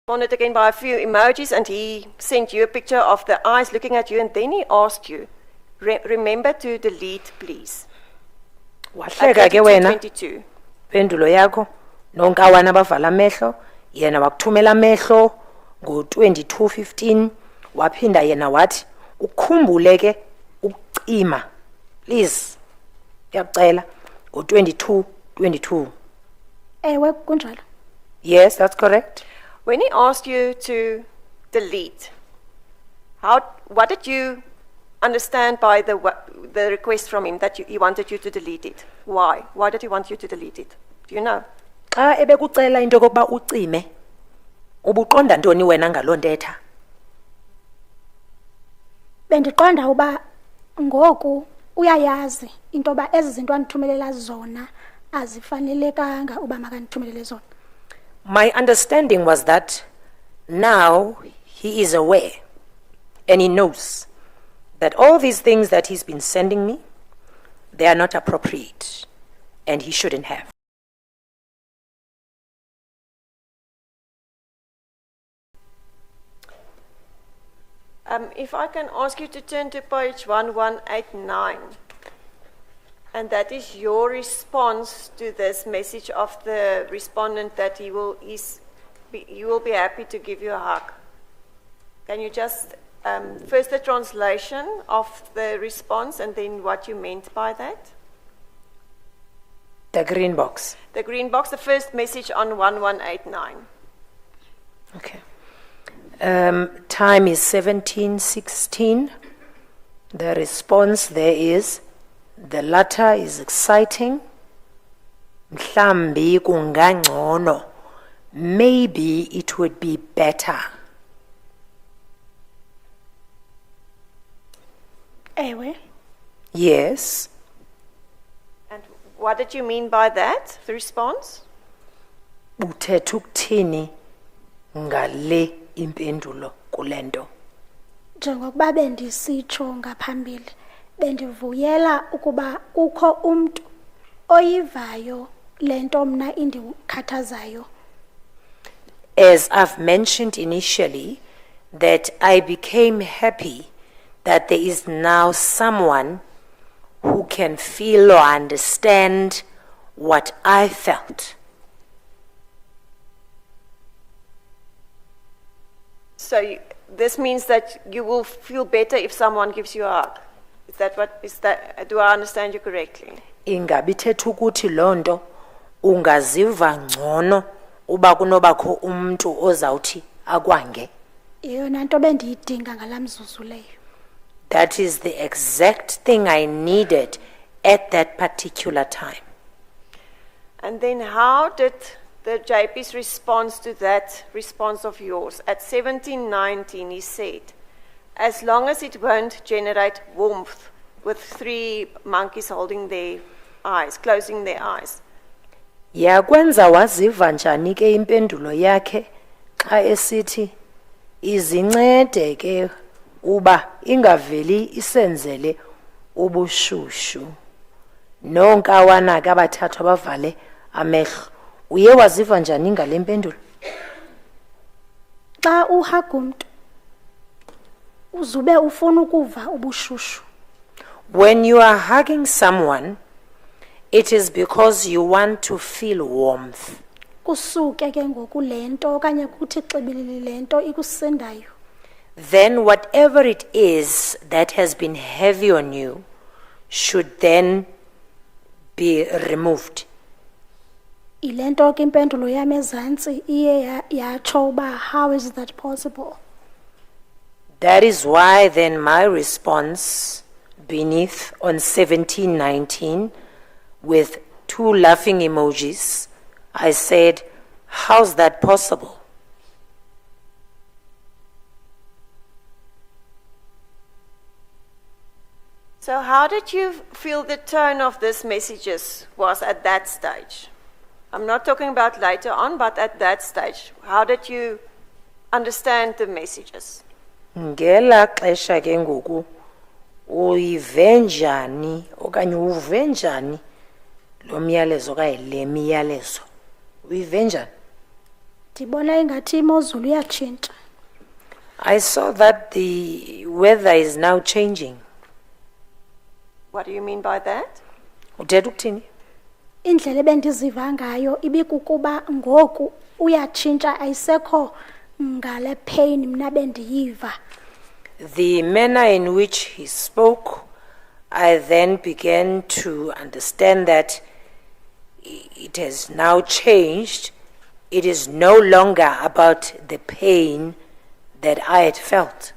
Responded again by a few emojis, and he sent you a picture of the eyes looking at you, and then he asked you, remember to delete, please. Wahleka ke wena 22. pendulo yakho nonkawana abavala amehlo yena wakuthumela amehlo ngo-22:15 waphinda yena wathi ukhumbule ke ukucima please yakucela ngo-22:22. Ewe kunjalo. Yes, that's correct. When he asked you to delete, what did you understand by the request from him that he wanted you to delete it? Why? Why did he want you to delete it? Do you know? Xa ebekucela into kokuba ucime ubuqonda ntoni wena ngaloo ntetha? Bendiqonda uba ngoku uyayazi into ba ezi zinto andithumelela zona azifanelekanga uba makandithumelele zona. My understanding was that now he is aware and he knows that all these things that he's been sending me, they are not appropriate and he shouldn't have. If I can ask you to turn to page 1189, and that is your response to this message of the respondent that he will be happy to give you a hug. Can you just, first the translation of the response and then what you meant by that? The green box. The green box, the first message on 1189. Okay. Time is 17:16. The response there is, the latter is exciting. Mhlambi kungangcono. Maybe it would be better. Ewe. Yes. And what did you mean by that, the response? Uthetha ukuthini ngale impendulo kulento? Njengokuba bendisitsho ngaphambili bendivuyela ukuba kukho umuntu oyivayo lento mna indikhathazayo. As I've mentioned initially, that I became happy that there is now someone who can feel or understand what I felt. So this means that you will feel better if someone gives you a hug. Do I understand you correctly? Ingabi thetha ukuthi lonto ungaziva ngcono uba kunobakho umuntu ozawuthi akwange. Yeyona nto bendiyidinga ngalamzuzu leyo. That is the exact thing I needed at that particular time. And then how did the JP's response to that response of yours? At 17:19 he said, as long as it won't generate warmth, with 3 monkeys holding their eyes, closing their eyes. Yakwenza waziva njani ke impendulo yakhe xa esithi izincede ke uba ingaveli isenzele ubushushu. Nonkawana ke abathathu abavale amehlo. Uye waziva njani ngale mpendulo? Xa uhaga umuntu uzube ufuna ukuva ubushushu. When you are hugging someone, it is because you want to feel warmth. Kusuke ke ngoku lento okanye kuthi xibilili lento ikusendayo. Then whatever it is that has been heavy on you should then be removed. Ilento ke impendulo yami ezantsi iye yatsho uba how is that possible? That is why then my response beneath on 17:19 with 2 laughing emojis, I said, how's that possible? So how did you feel the tone of these messages was at that stage? I'm not talking about later on, but at that stage, how did you understand the messages? Ngela xesha ke ngoku uyive njani okanye uve njani lo myalezo okanye le miyalezo? Uyive njani? ndibona ingathi imozulu iyatshintsha. I saw that the weather is now changing. What do you mean by that? Uthetha ukuthini? Indlela ebendiziva ngayo ibikukuba ngoku uyatshintsha ayisekho ngale pain mna bendiyiva. The manner in which he spoke, I then began to understand that it has now changed. It is no longer about the pain that I had felt.